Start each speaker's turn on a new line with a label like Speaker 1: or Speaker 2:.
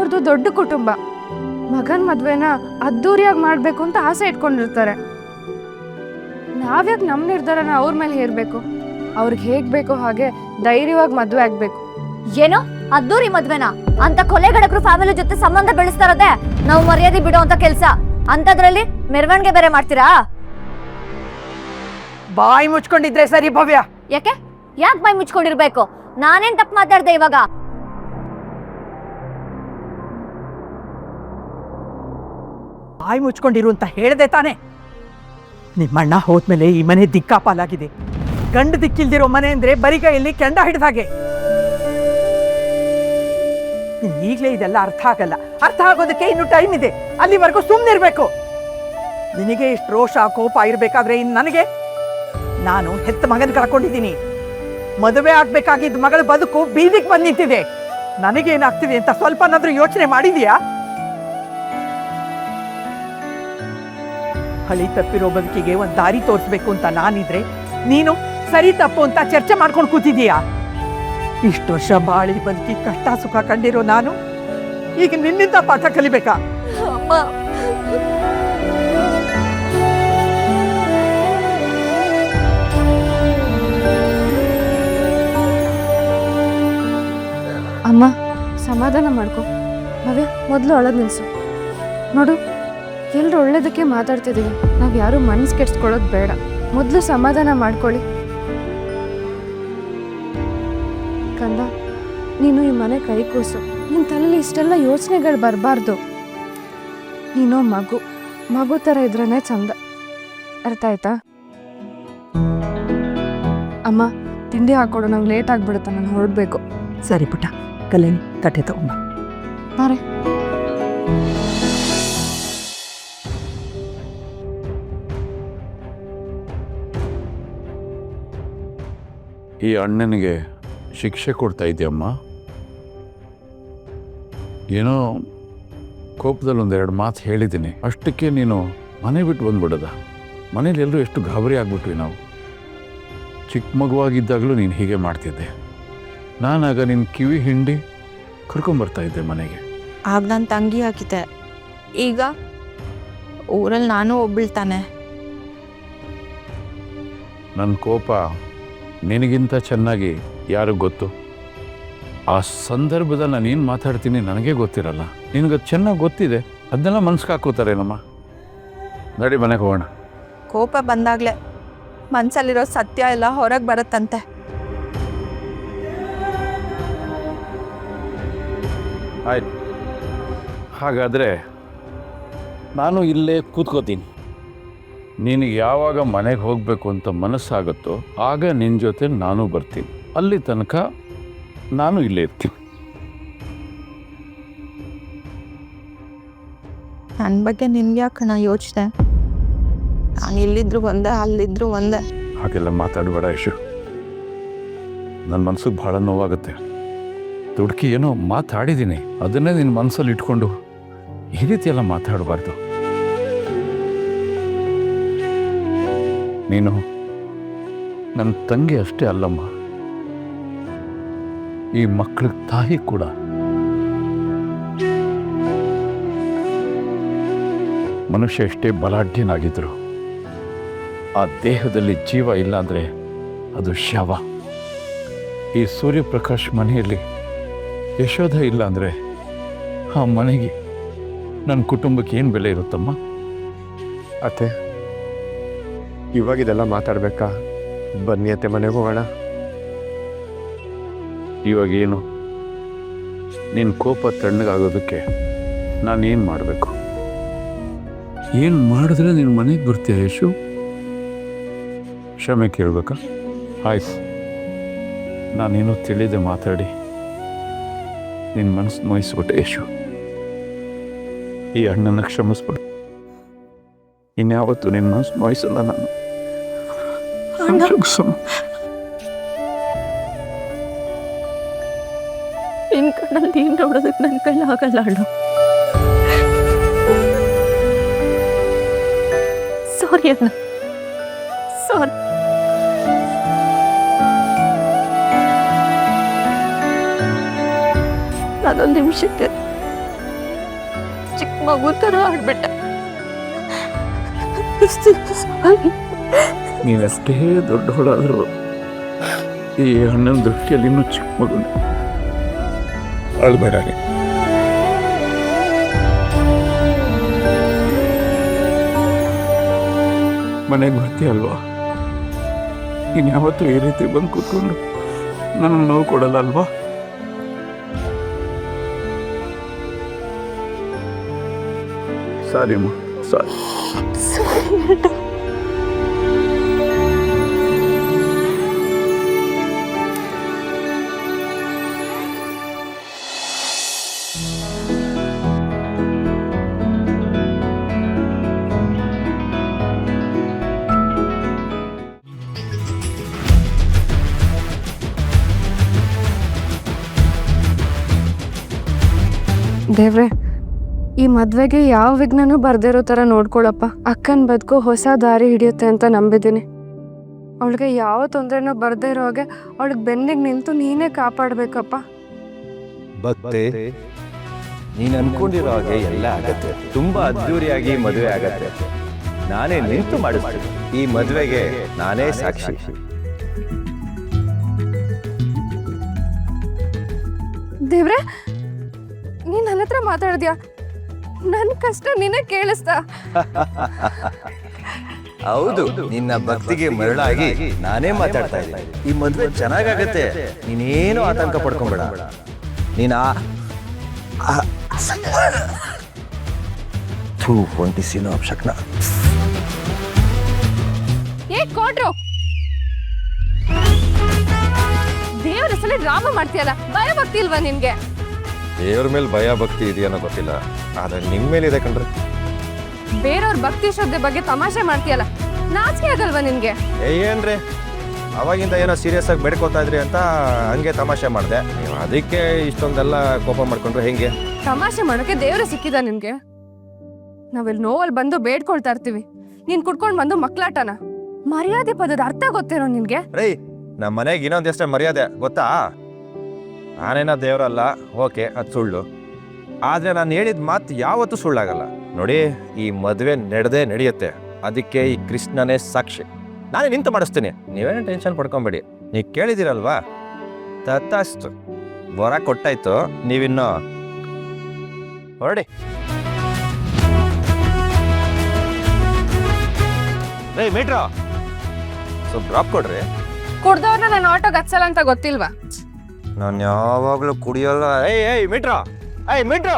Speaker 1: ಅವ್ರದ್ದು ದೊಡ್ಡ ಕುಟುಂಬ. ಮಗನ ಮದ್ವೆನ ಅದ್ದೂರಿಯಾಗಿ ಮಾಡ್ಬೇಕು ಅಂತ ಆಸೆ ಇಟ್ಕೊಂಡಿರ್ತಾರೆ. ನಾವ್ಯಾಕೆ ನಮ್ಮ ನಿರ್ಧಾರನ ಅವ್ರ ಮೇಲೆ ಹೇರ್ಬೇಕು? ಅವ್ರಿಗೆ ಹೇಗ್ ಬೇಕೋ ಹಾಗೆ ಧೈರ್ಯವಾಗಿ ಮದ್ವೆ ಆಗ್ಬೇಕು.
Speaker 2: ಏನೋ ಅದ್ದೂರಿ ಮದ್ವೆನಾ ಅಂತ ಕೊಲೆಗಡಕರು ಫ್ಯಾಮಿಲಿ ಜೊತೆ ಸಂಬಂಧ ಬೆಳೆಸ್ತಾರದೆ ನಾವು ಮರ್ಯಾದೆ ಬಿಡೋ ಅಂತ ಕೆಲ್ಸ. ಅಂತದ್ರಲ್ಲಿ ಮೆರವಣಿಗೆ ಬೇರೆ ಮಾಡ್ತೀರಾ?
Speaker 3: ಬಾಯಿ ಮುಚ್ಕೊಂಡಿದ್ರೆ ಸರಿ ಭವ್ಯ.
Speaker 2: ಯಾಕೆ ಬಾಯಿ ಮುಚ್ಕೊಂಡಿರ್ಬೇಕು? ನಾನೇನ್ ತಪ್ಪು ಮಾತಾಡ್ದೆ ಇವಾಗ?
Speaker 3: ಬಾಯಿ ಮುಚ್ಕೊಂಡಿರು ಅಂತ ಹೇಳ್ದೆ ತಾನೆ. ನಿಮ್ಮಣ್ಣ ಹೋದ್ಮೇಲೆ ಈ ಮನೆ ದಿಕ್ಕಾಪಾಲಾಗಿದೆ. ಗಂಡು ದಿಕ್ಕಿಲ್ದಿರೋ ಮನೆ ಅಂದ್ರೆ ಬರಿಗೈಯಲ್ಲಿ ಕೆಂಡ ಹಿಡಿದ ಹಾಗೆ. ಈಗಲೇ ಇದೆಲ್ಲ ಅರ್ಥ ಆಗಲ್ಲ. ಅರ್ಥ ಆಗೋದಕ್ಕೆ ಇನ್ನು ಟೈಮ್ ಇದೆ. ಅಲ್ಲಿವರೆಗೂ ಸುಮ್ಮನಿರ್ಬೇಕು. ನಿನಗೆ ಇಷ್ಟು ರೋಷ ಕೋಪ ಇರ್ಬೇಕಾದ್ರೆ ಇನ್ನು ನನಗೆ? ನಾನು ಹೆತ್ತ ಮಗನ ಕಳ್ಕೊಂಡಿದ್ದೀನಿ. ಮದುವೆ ಆಗ್ಬೇಕಾಗಿದ್ದ ಮಗಳ ಬದುಕು ಬೀದಿಗೆ ಬಂದು ನಿಂತಿದೆ. ನನಗೇನಾಗ್ತಿದೆ ಅಂತ ಸ್ವಲ್ಪನಾದ್ರೂ ಯೋಚನೆ ಮಾಡಿದೀಯಾ? ಹಳಿ ತಪ್ಪಿರೋ ಬದುಕಿಗೆ ಒಂದು ದಾರಿ ತೋರಿಸ್ಬೇಕು ಅಂತ ನಾನಿದ್ರೆ ನೀನು ಸರಿ ತಪ್ಪು ಅಂತ ಚರ್ಚೆ ಮಾಡ್ಕೊಂಡು ಕೂತಿದೀಯಾ? ಇಷ್ಟು ವರ್ಷ ಬಾಳಿ ಬದುಕಿ ಕಷ್ಟ ಸುಖ ಕಂಡಿರೋ ನಾನು ಈಗ ನಿನ್ನಿಂದ ಪಾಠ ಕಲಿಬೇಕಾ?
Speaker 1: ಅಮ್ಮ ಸಮಾಧಾನ ಮಾಡ್ಕೊ. ಭವ್ಯ ಮೊದಲು ಅಳೋದು ನಿಲ್ಸು. ನೋಡು, ಎಲ್ಲರೂ ಒಳ್ಳೇದಕ್ಕೆ ಮಾತಾಡ್ತಿದ್ದೀವಿ. ನಾವು ಯಾರು ಮನಸ್ಸು ಕೆಡ್ಸ್ಕೊಳ್ಳೋದು ಬೇಡ. ಮೊದಲು ಸಮಾಧಾನ ಮಾಡ್ಕೊಳ್ಳಿ. ಕಂದ, ನೀನು ಈ ಮನೆ ಕೈ ಕೂಸು. ನಿನ್ನ ತಲೆಯಲ್ಲಿ ಇಷ್ಟೆಲ್ಲ ಯೋಚನೆಗಳು ಬರಬಾರ್ದು. ನೀನು ಮಗು ಥರ ಇದ್ರೇ ಚಂದ. ಅರ್ಥ ಆಯ್ತಾ? ಅಮ್ಮ ತಿಂಡಿ ಹಾಕೊಡು, ನಂಗೆ ಲೇಟ್ ಆಗಿಬಿಡುತ್ತೆ, ನಾನು ಹೊರಡಬೇಕು.
Speaker 3: ಸರಿ ಪುಟ್ಟ, ಕಲ್ಯಾಣಿ ತಟ್ಟೆ ತಗೊಂಬ.
Speaker 1: ಬಾರೆ.
Speaker 4: ಈ ಅಣ್ಣನಿಗೆ ಶಿಕ್ಷೆ ಕೊಡ್ತಾ ಇದೆಯಮ್ಮ. ಏನೋ ಕೋಪದಲ್ಲಿ ಒಂದೆರಡು ಮಾತು ಹೇಳಿದ್ದೀನಿ, ಅಷ್ಟಕ್ಕೆ ನೀನು ಮನೆ ಬಿಟ್ಟು ಬಂದ್ಬಿಡದ? ಮನೇಲಿ ಎಲ್ಲರೂ ಎಷ್ಟು ಗಾಬರಿ ಆಗ್ಬಿಟ್ವಿ ನಾವು. ಚಿಕ್ಕ ಮಗುವಾಗಿದ್ದಾಗಲೂ ನೀನು ಹೀಗೆ ಮಾಡ್ತಿದ್ದೆ. ನಾನಾಗ ನಿನ್ನ ಕಿವಿ ಹಿಂಡಿ ಕರ್ಕೊಂಬರ್ತಾ ಇದ್ದೆ ಮನೆಗೆ.
Speaker 5: ಆಗ ನಾನು ತಂಗಿ ಹಾಕಿದ್ದೆ. ಈಗ ಊರಲ್ಲಿ ನಾನು ಒಬ್ಬಳ್ತಾನೆ.
Speaker 4: ನನ್ನ ಕೋಪ ನಿನಗಿಂತ ಚೆನ್ನಾಗಿ ಯಾರಿಗೆ ಗೊತ್ತು? ಆ ಸಂದರ್ಭದಲ್ಲಿ ನಾನು ಏನು ಮಾತಾಡ್ತೀನಿ ನನಗೇ ಗೊತ್ತಿರಲ್ಲ. ನಿನಗದು ಚೆನ್ನಾಗಿ ಗೊತ್ತಿದೆ. ಅದನ್ನೆಲ್ಲ ಮನ್ಸಿಗೆ ಹಾಕೋತಾರೇನಮ್ಮ. ನಡಿ ಮನೆಗೆ ಹೋಗೋಣ.
Speaker 5: ಕೋಪ ಬಂದಾಗಲೇ ಮನಸ್ಸಲ್ಲಿರೋ ಸತ್ಯ ಎಲ್ಲ ಹೊರಗೆ ಬರುತ್ತಂತೆ.
Speaker 4: ಆಯ್ತು, ಹಾಗಾದರೆ ನಾನು ಇಲ್ಲೇ ಕೂತ್ಕೋತೀನಿ. ನಿನಗೆ ಯಾವಾಗ ಮನೆಗೆ ಹೋಗಬೇಕು ಅಂತ ಮನಸ್ಸಾಗುತ್ತೋ ಆಗ ನಿನ್ನ ಜೊತೆ ನಾನು ಬರ್ತೀನಿ. ಅಲ್ಲಿ ತನಕ ನಾನು ಇಲ್ಲೇ ಇರ್ತೀನಿ.
Speaker 5: ನನ್ನ ಬಗ್ಗೆ ನಿನ್ಗೆ ಯಾಕಣ್ಣ ಯೋಚನೆ? ನಾನು ಇಲ್ಲಿದ್ರು ಒಂದೇ, ಅಲ್ಲಿದ್ರು ಒಂದೇ.
Speaker 4: ಹಾಗೆಲ್ಲ ಮಾತಾಡಬೇಡ ಯಶು. ನನ್ನ ಮನಸ್ಸಿಗೆ ಭಾಳ ನೋವಾಗುತ್ತೆ. ದುಡ್ಕಿ ಏನೋ ಮಾತಾಡಿದ್ದೀನಿ, ಅದನ್ನೇ ನಿನ್ನ ಮನಸ್ಸಲ್ಲಿ ಇಟ್ಕೊಂಡು ಈ ರೀತಿ ಎಲ್ಲ ಮಾತಾಡಬಾರ್ದು. ನೀನು ನನ್ನ ತಂಗಿ ಅಷ್ಟೇ ಅಲ್ಲಮ್ಮ, ಈ ಮಕ್ಕಳಿಗೆ ತಾಯಿ ಕೂಡ. ಮನುಷ್ಯ ಎಷ್ಟೇ ಬಲಾಢ್ಯನಾಗಿದ್ರು ಆ ದೇಹದಲ್ಲಿ ಜೀವ ಇಲ್ಲ ಅಂದರೆ ಅದು ಶವ. ಈ ಸೂರ್ಯಪ್ರಕಾಶ್ ಮನೆಯಲ್ಲಿ ಯಶೋಧ ಇಲ್ಲ ಅಂದರೆ ಆ ಮನೆಗೆ, ನನ್ನ ಕುಟುಂಬಕ್ಕೆ ಏನು ಬೆಲೆ ಇರುತ್ತಮ್ಮ?
Speaker 6: ಅತ್ತೆ, ಇವಾಗ ಇದೆಲ್ಲ ಮಾತಾಡ್ಬೇಕಾ? ಬನ್ನಿ ಅತ್ತೆ, ಮನೆಗೆ ಹೋಗೋಣ.
Speaker 4: ಇವಾಗೇನು? ನಿನ್ನ ಕೋಪ ತಣ್ಣಗಾಗೋದಕ್ಕೆ ನಾನೇನು ಮಾಡಬೇಕು? ಏನು ಮಾಡಿದ್ರೆ ನಿನ್ನ ಮನೆಗೆ ಬರ್ತೀಯ ಯಶು? ಕ್ಷಮೆ ಕೇಳಬೇಕಾ? ಆಯ್ತು, ನಾನೇನು ತಿಳಿದೆ ಮಾತಾಡಿ ನಿನ್ನ ಮನಸ್ಸು ನೋಯಿಸ್ಬಿಟ್ಟೆ ಯಶು. ಈ ಅಣ್ಣನ ಕ್ಷಮಿಸ್ಬಿಡು. ಇನ್ಯಾವತ್ತು ನಿನ್ನ ಮನಸ್ಸು ನೋಯಿಸಲ್ಲ ನಾನು.
Speaker 5: ನಿನ್ನ ಕಣ್ಣಲ್ಲಿ ನೀನು ನೋಡೋದಕ್ಕೆ ನನ್ನ ಕೈಲಿ ಆಗಲ್ಲ ಅಣ್ಣ. ಸಾರಿ ಅಣ್ಣ, ಸಾರಿ. ನಾನೊಂದು ನಿಮಿಷಕ್ಕೆ ಚಿಕ್ಕ ಮಗು ತರ ಆಡ್ಬಿಟ್ಟ.
Speaker 4: ನೀನೆಷ್ಟೇ ದೊಡ್ಡವಳಾದರೂ ಈ ಅಣ್ಣನ ದೃಷ್ಟಿಯಲ್ಲಿ ಇನ್ನೂ ಚಿಕ್ಕ ಮಗು. ಅಳ್ಬೇಡ ನೀ. ಮನೆಗೆ ಬರ್ತೀಯಲ್ವಾ? ನೀನು ಯಾವತ್ತೂ ಈ ರೀತಿ ಬಂದು ಕೂತ್ಕೊಂಡು ನನಗೆ ನೋವು ಕೊಡಲ್ಲ ಅಲ್ವಾ? ಸಾರಿ ಅಮ್ಮ, ಸಾರಿ.
Speaker 1: ದೇವ್ರೆ, ಈ ಮದ್ವೆಗೆ ಯಾವ ವಿಘ್ನನೂ ಬರ್ದಿರೋ ಥರ ನೋಡ್ಕೊಳಪ್ಪ. ಅಕ್ಕನ ಬದುಕು ಹೊಸ ದಾರಿ ಹಿಡಿಯುತ್ತೆ ಅಂತ ನಂಬಿದ್ದೀನಿ. ಅವಳಿಗೆ ಯಾವ ತೊಂದರೆನೂ ಬರ್ದೇ ಇರೋ ಹಾಗೆ ಅವಳಿಗೆ ಬೆನ್ನಿಗೆ ನಿಂತು ನೀನೇ ಕಾಪಾಡಬೇಕಪ್ಪ.
Speaker 7: ಭಕ್ತೆ, ನೀನು ಅನ್ಕೊಂಡಿರೋ ಹಾಗೆ ಎಲ್ಲ ಆಗತ್ತೆ. ತುಂಬಾ ಅದ್ದೂರಿಯಾಗಿ ಮದುವೆ ಆಗತ್ತೆ. ನಾನೇ ನಿಂತು ಮಾಡಿಸ್ತೀನಿ. ಈ ಮದುವೆಗೆ ನಾನೇ ಸಾಕ್ಷಿ.
Speaker 1: ದೇವ್ರೆ, ನೀನ್ ನನ್ನ ಹತ್ರ ಮಾತಾಡಿದ್ಯಾ? ನನ್ನ ಕಷ್ಟ ನೀನೇ ಕೇಳಿಸ್ತಾ?
Speaker 7: ಹೌದು, ನಿನ್ನ ಭಕ್ತಿಗೆ ಮರಳಾಗಿ ನಾನೇ ಮಾತಾಡ್ತಾ ಇದ್ದೀನಿ. ಈ ಮದುವೆ ಚೆನ್ನಾಗಾಗತ್ತೆ. ನೀನೇನು ಆತಂಕ ಪಡ್ಕೊಂಬೇಡ. ನೀನ ಹೊಂಟಿಸಿನೋ ಅಪ್ಶಕ್ನ.
Speaker 1: ಕೊಟ್ರು ದೇವ್ರ ಹೆಸರಲ್ಲಿ ಡ್ರಾಮಾ ಮಾಡ್ತೀಯಲ್ಲ, ಭಯ ಭಕ್ತಿ ಇಲ್ವಾ ನಿನ್ಗೆ?
Speaker 7: ದೇವ್ರ ಮೇಲೆ ಭಯ ಭಕ್ತಿ ಇದೆಯನ್ನೋ ಗೊತ್ತಿಲ್ಲ, ಆದ್ರೆ ನಿಮ್ಮ ಮೇಲೆ ಇದೆ ಕಣ್ರಿ.
Speaker 1: ಬೇರೆಯವ್ರ ಭಕ್ತಿ ಶ್ರದ್ಧೆ ಬಗ್ಗೆ ತಮಾಷೆ ಮಾಡ್ತೀಯಲ್ಲ, ನಾಚಿಕೆ ಆಗಲ್ವಾ ನಿನ್ಗೆ?
Speaker 7: ಏನ್ರಿ, ಅವಾಗಿಂದ ಏನೋ ಸೀರಿಯಸ್ ಆಗಿ ಬೇಡ್ಕೋತಾ ಇದ್ರಿ ಅಂತ ಹಂಗೆ ತಮಾಷೆ ಮಾಡಿದೆ. ನೀವು ಅದಕ್ಕೆ ಇಷ್ಟೊಂದೆಲ್ಲ ಕೋಪ ಮಾಡ್ಕೊಂಡ್ರೆ ಹೆಂಗೆ?
Speaker 1: ತಮಾಷೆ ಮಾಡೋಕೆ ದೇವ್ರ ಸಿಕ್ಕಿದ ನಿನ್ಗೆ? ನಾವಿಲ್ಲಿ ನೋವಲ್ಲಿ ಬಂದು ಬೇಡ್ಕೊಳ್ತಾ ಇರ್ತೀವಿ, ನೀನ್ ಕುಡ್ಕೊಂಡ್ ಬಂದು ಮಕ್ಳಾಟನ. ಮರ್ಯಾದೆ ಪದದ ಅರ್ಥ ಗೊತ್ತೇನೋ ನಿನ್ಗೆ?
Speaker 7: ರೈ, ನಮ್ಮ ಮನೆಗೆ ಇನ್ನೊಂದಷ್ಟೇ ಮರ್ಯಾದೆ ಗೊತ್ತಾ? ನಾನೇನೋ ದೇವರಲ್ಲ, ಓಕೆ, ಅದು ಸುಳ್ಳು. ಆದರೆ ನಾನು ಹೇಳಿದ ಮಾತು ಯಾವತ್ತೂ ಸುಳ್ಳಾಗಲ್ಲ. ನೋಡಿ, ಈ ಮದುವೆ ನಡೆಯುತ್ತೆ. ಅದಕ್ಕೆ ಈ ಕೃಷ್ಣನೇ ಸಾಕ್ಷಿ. ನಾನೇ ನಿಂತು ಮಾಡಿಸ್ತೀನಿ, ನೀವೇನು ಟೆನ್ಷನ್ ಪಡ್ಕೊಬೇಡಿ. ನೀವು ಕೇಳಿದಿರಲ್ವಾ, ತತ್ತಷ್ಟು ವರ ಕೊಟ್ಟಾಯ್ತು. ನೀವಿನ್ನು ಹೊರಡಿ. ರೇ ಮೀಟ್ರ, ಸ್ವಲ್ಪ ಡ್ರಾಪ್ ಕೊಡ್ರಿ.
Speaker 1: ಕುಡ್ದವ್ರನ್ನ ನಾನು ಆಟೋಗೆ ಹಚ್ಚಲ್ಲ ಅಂತ ಗೊತ್ತಿಲ್ವಾ?
Speaker 7: ನಾನು ಯಾವಾಗಲೂ ಕುಡಿಯೋಲ್ಲ. ಏಯ್ ಮೀಟ್ರ, ಏಯ್ ಮೀಟ್ರ.